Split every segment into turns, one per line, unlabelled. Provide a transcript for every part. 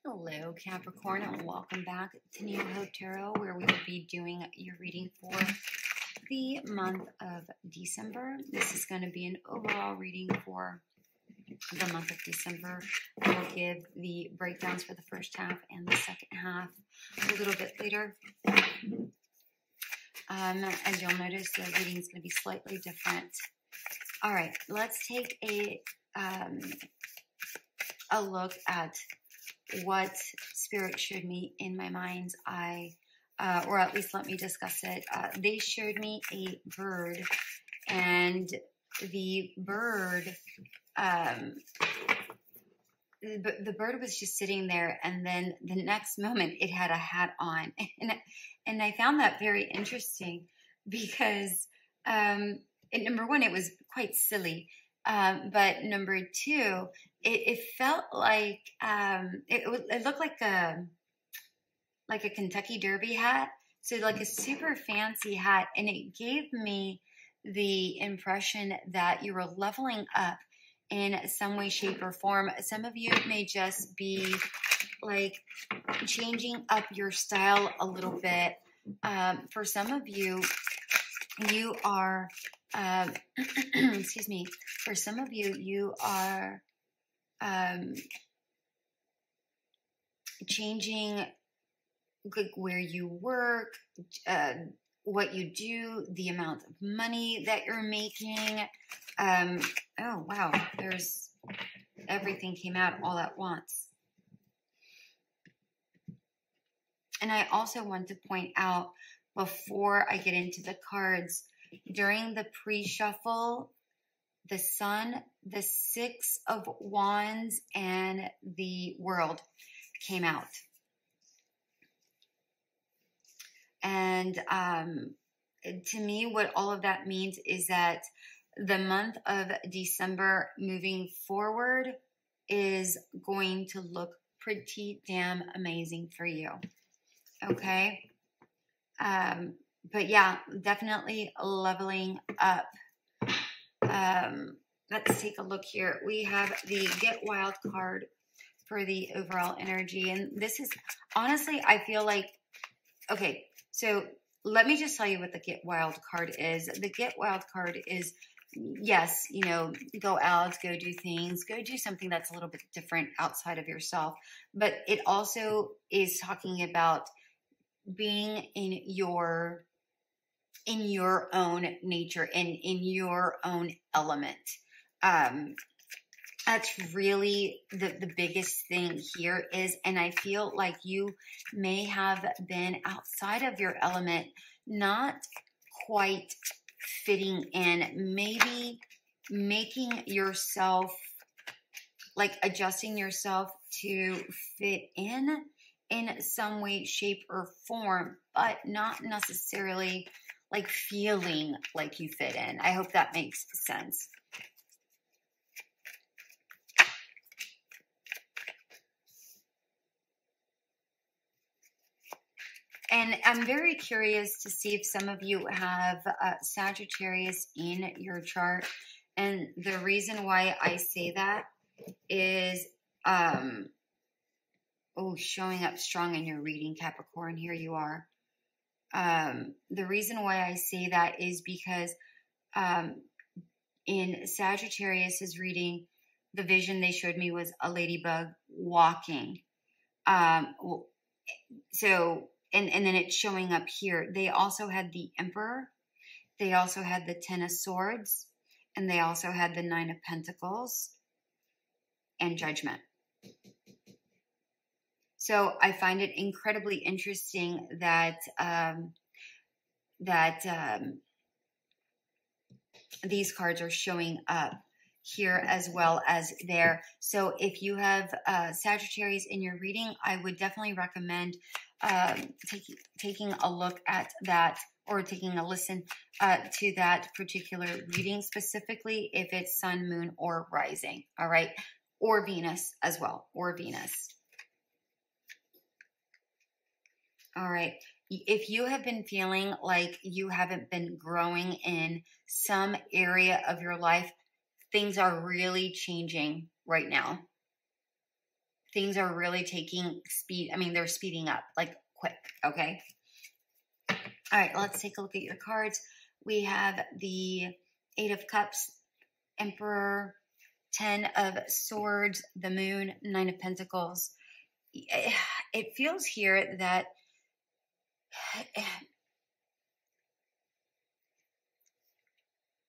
Hello, Capricorn, and welcome back to Neo Hope Tarot, where we will be doing your reading for the month of December. This is going to be an overall reading for the month of December. I will give the breakdowns for the first half and the second half a little bit later. As you'll notice, the reading is going to be slightly different. All right, let's take a look at what Spirit showed me in my mind's eye, or at least let me discuss it. They showed me a bird, and the bird, the bird was just sitting there, and then the next moment it had a hat on, and I found that very interesting because, number one, it was quite silly. But number two, it felt like it looked like a Kentucky Derby hat, so like a super fancy hat, and it gave me the impression that you were leveling up in some way, shape, or form. Some of you may just be like changing up your style a little bit. For some of you, you are excuse me, for some of you, you are changing where you work, what you do, the amount of money that you're making. Oh, wow, everything came out all at once. And I also want to point out, before I get into the cards, during the pre-shuffle, the Sun, the Six of Wands, and the World came out. And to me, what all of that means is that the month of December moving forward is going to look pretty damn amazing for you. Okay? But yeah, definitely leveling up. Let's take a look here. We have the Get Wild card for the overall energy. And this is, honestly, I feel like, okay, so let me just tell you what the Get Wild card is. The Get Wild card is, yes, you know, go out, go do things, go do something that's a little bit different outside of yourself. But it also is talking about being in your own nature and in your own element. That's really the biggest thing here is, and I feel like you may have been outside of your element, not quite fitting in, maybe making yourself, like adjusting yourself to fit in some way, shape, or form, but not necessarily like feeling like you fit in. I hope that makes sense. And I'm very curious to see if some of you have Sagittarius in your chart. And the reason why I say that is, showing up strong in your reading, Capricorn. Here you are. The reason why I say that is because in Sagittarius's reading, the vision they showed me was a ladybug walking. And then it's showing up here. They also had the Emperor. They also had the Ten of Swords. And they also had the Nine of Pentacles and Judgment. So I find it incredibly interesting that these cards are showing up here as well as there. So if you have Sagittarius in your reading, I would definitely recommend taking a look at that, or taking a listen to that particular reading, specifically if it's Sun, Moon, or Rising. All right, or Venus as well, or Venus. All right. If you have been feeling like you haven't been growing in some area of your life, things are really changing right now. things are really taking speed. I mean, they're speeding up like quick. Okay. All right. Let's take a look at your cards. We have the 8 of Cups, Emperor, 10 of Swords, the Moon, 9 of Pentacles. It feels here that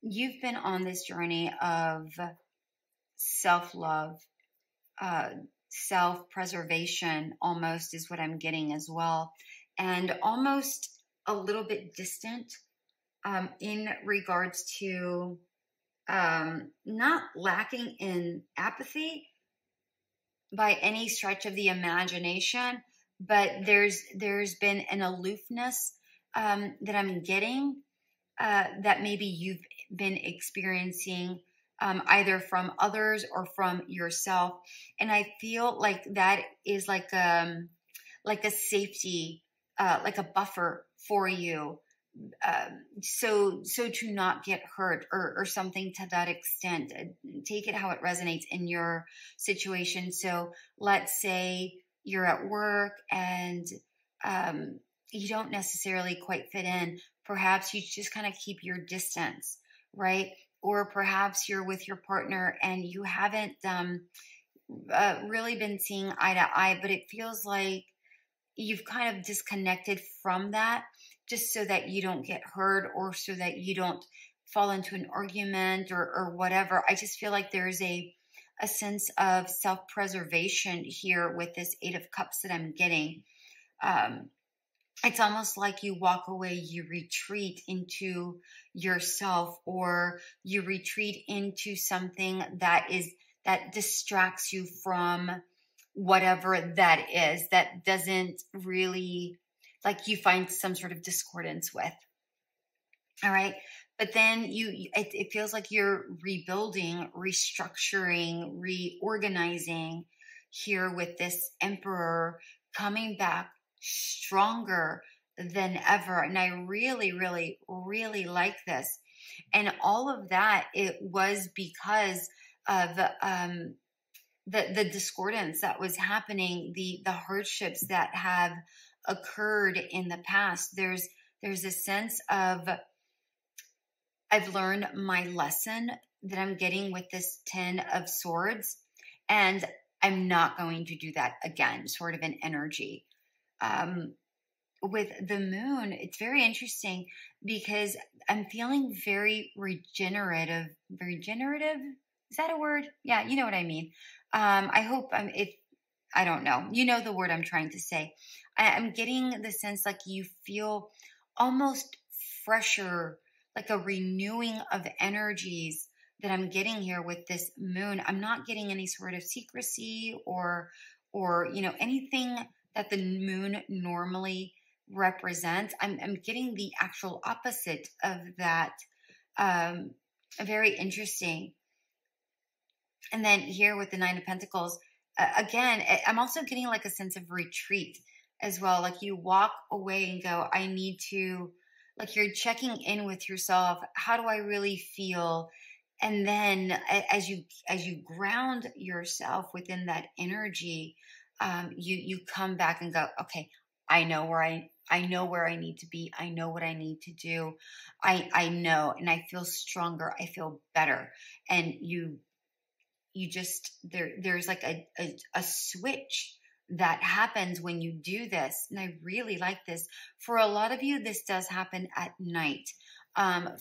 you've been on this journey of self-love, self-preservation almost is what I'm getting as well. And almost a little bit distant in regards to not lacking in apathy by any stretch of the imagination, but there's been an aloofness that I'm getting that maybe you've been experiencing either from others or from yourself. And I feel like that is like a safety, like a buffer for you. So to not get hurt or something to that extent. Take it how it resonates in your situation. So let's say you're at work and you don't necessarily quite fit in. Perhaps you just kind of keep your distance, right? Or perhaps you're with your partner and you haven't really been seeing eye to eye, but it feels like you've kind of disconnected from that just so that you don't get hurt or so that you don't fall into an argument or whatever. I just feel like there's a sense of self-preservation here with this 8 of Cups that I'm getting. It's almost like you walk away, you retreat into yourself, or you retreat into something that distracts you from whatever that is, that doesn't really, like, you find some sort of discordance with. All right. But then it feels like you're rebuilding, restructuring, reorganizing here with this Emperor coming back stronger than ever. And I really, really, really like this. And all of that, it was because of the discordance that was happening, the hardships that have occurred in the past. There's a sense of, I've learned my lesson that I'm getting with this 10 of Swords, and I'm not going to do that again, sort of an energy. With the Moon, it's very interesting because I'm feeling very regenerative. Regenerative? Is that a word? Yeah, you know what I mean. I hope I don't know. You know the word I'm trying to say. I'm getting the sense like you feel almost fresher, like a renewing of energies that I'm getting here with this Moon. I'm not getting any sort of secrecy or anything that the Moon normally represents. I'm getting the actual opposite of that. Very interesting. And then here with the 9 of Pentacles, again, I'm also getting like a sense of retreat as well. Like you walk away and go, I need to, like you're checking in with yourself. How do I really feel? And then as you ground yourself within that energy, you come back and go, okay, I know where I need to be. I know what I need to do. I know, and I feel stronger. I feel better. And you just, there's like a switch that happens when you do this. And I really like this. For a lot of you, this does happen at night.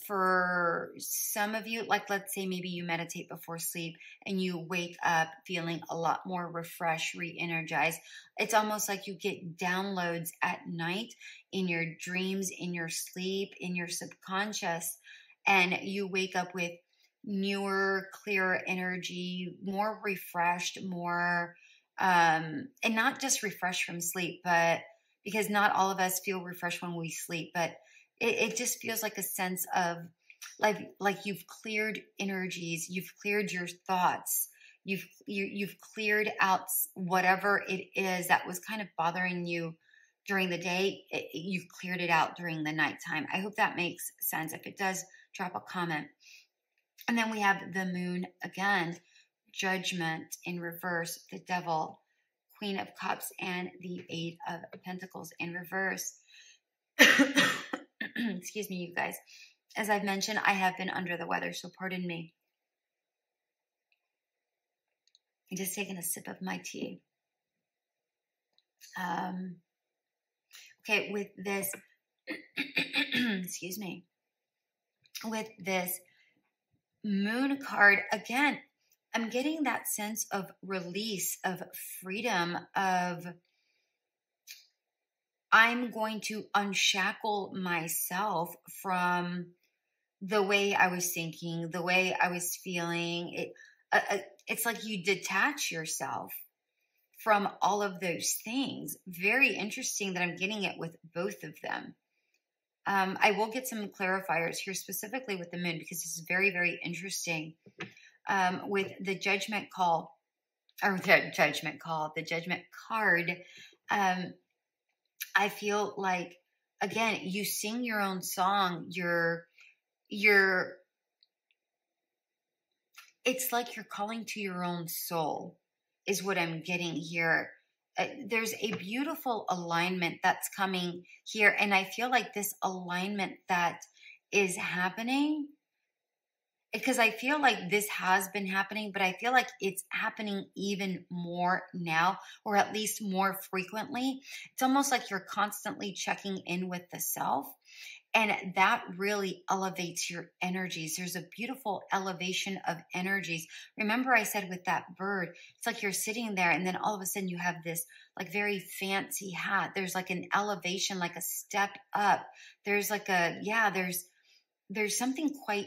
For some of you, like let's say maybe you meditate before sleep and you wake up feeling a lot more refreshed, re-energized. It's almost like you get downloads at night in your dreams, in your sleep, in your subconscious, and you wake up with newer, clearer energy, more refreshed, more, and not just refreshed from sleep, but because not all of us feel refreshed when we sleep, but it just feels like a sense of like you've cleared energies, you've cleared your thoughts, you've cleared out whatever it is that was kind of bothering you during the day. You've cleared it out during the nighttime. I hope that makes sense. If it does, drop a comment. And then we have the Moon again, Judgment in reverse, the Devil, Queen of Cups and the Eight of Pentacles in reverse. Excuse me, you guys. As I've mentioned, I have been under the weather, so pardon me. I'm just taking a sip of my tea. Okay, with this, excuse me, with this Moon card, again, I'm getting that sense of release, of freedom, of I'm going to unshackle myself from the way I was thinking, the way I was feeling. It's like you detach yourself from all of those things. Very interesting that I'm getting it with both of them. I will get some clarifiers here specifically with the moon because this is very, very interesting. With the judgment call, or the judgment card, I feel like, again, you sing your own song. It's like you're calling to your own soul is what I'm getting here. There's a beautiful alignment that's coming here. And I feel like this alignment that is happening, because I feel like this has been happening, but I feel like it's happening even more now, or at least more frequently. It's almost like you're constantly checking in with the self. And that really elevates your energies. There's a beautiful elevation of energies. Remember I said with that bird, it's like you're sitting there and then all of a sudden you have this like very fancy hat. There's like an elevation, like a step up. There's like a, yeah, there's something quite,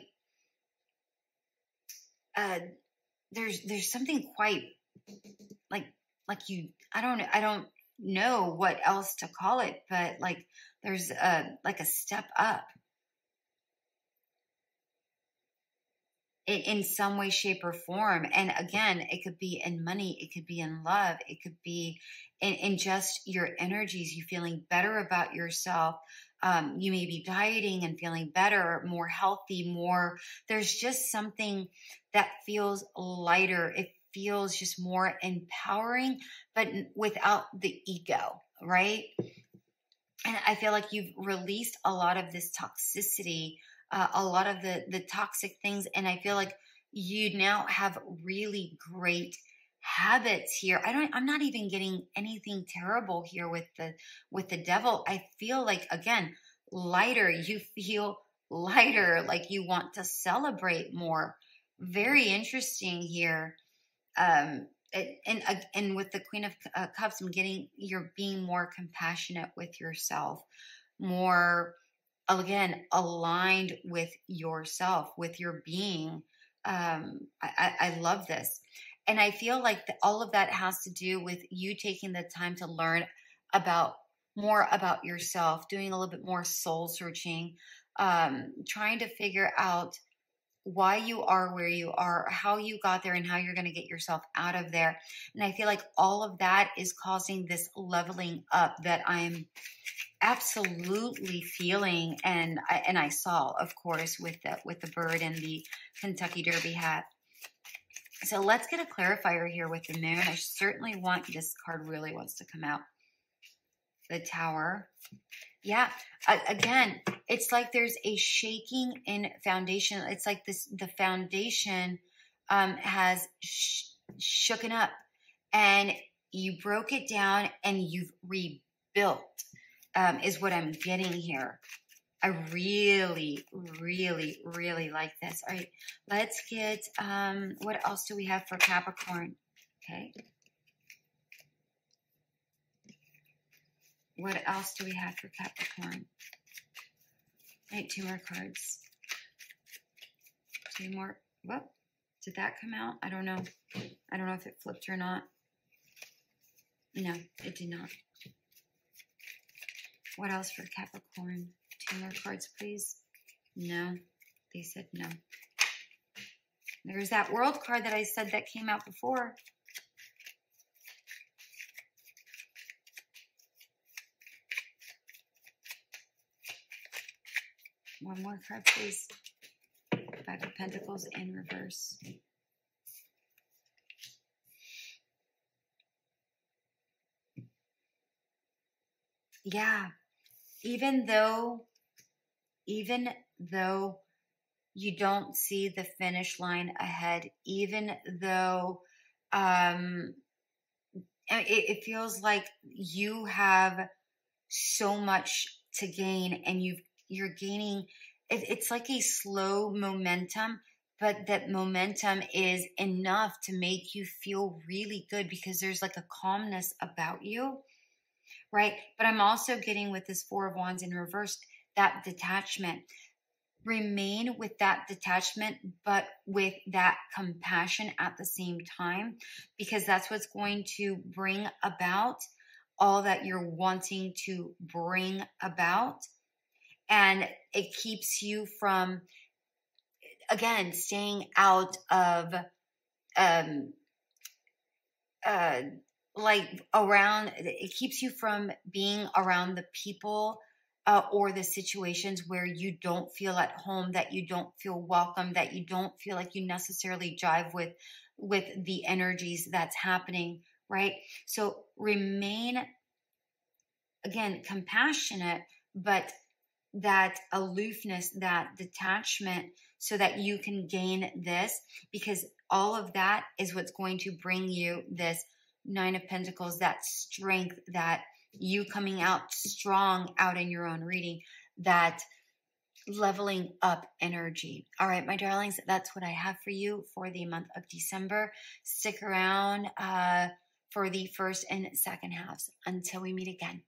there's something quite like you, I don't know what else to call it, but like there's like a step up in some way, shape, or form. And again, it could be in money, it could be in love, it could be in just your energies, you feeling better about yourself. You may be dieting and feeling better, more healthy, more, there's just something that feels lighter. It feels just more empowering, but without the ego, right? And I feel like you've released a lot of this toxicity, a lot of the toxic things. And I feel like you now have really great habits here. I'm not even getting anything terrible here with the devil. I feel like, again, lighter. You feel lighter, like you want to celebrate more. Very interesting here. And with the Queen of Cups, I'm getting you're being more compassionate with yourself, more, again, aligned with yourself, with your being. I love this. And I feel like all of that has to do with you taking the time to learn more about yourself, doing a little bit more soul searching, trying to figure out why you are where you are, how you got there, and how you're going to get yourself out of there. And I feel like all of that is causing this leveling up that I'm absolutely feeling. And I saw, of course, with the bird and the Kentucky Derby hat. So let's get a clarifier here with the moon. I certainly want, this card really wants to come out. The Tower. Yeah, again, it's like there's a shaking in foundation. It's like the foundation has shooken up, and you broke it down and you've rebuilt, is what I'm getting here. I really, really, really like this. All right, let's get, what else do we have for Capricorn? Okay. What else do we have for Capricorn? All right, 2 more cards. 2 more. What? Did that come out? I don't know. I don't know if it flipped or not. No, it did not. What else for Capricorn? 2 more cards, please. No, they said no. There's that World card that I said that came out before. One more card, please. 5 of Pentacles in reverse. Yeah. Even though, even though you don't see the finish line ahead, even though um, it feels like you have so much to gain, and you're gaining, it's like a slow momentum, but that momentum is enough to make you feel really good because there's like a calmness about you, right? But I'm also getting with this Four of Wands in reverse, that detachment. Remain with that detachment, but with that compassion at the same time, because that's what's going to bring about all that you're wanting to bring about. And it keeps you from, again, staying out of, um, uh, like around, it keeps you from being around the people or the situations where you don't feel at home, that you don't feel welcome, that you don't feel like you necessarily jive with the energies that's happening, right? So remain, again, compassionate, but that aloofness, that detachment, so that you can gain this, because all of that is what's going to bring you this Nine of Pentacles, that strength, that you coming out strong out in your own reading, that leveling up energy. All right, my darlings, that's what I have for you for the month of December. Stick around for the first and second halves until we meet again.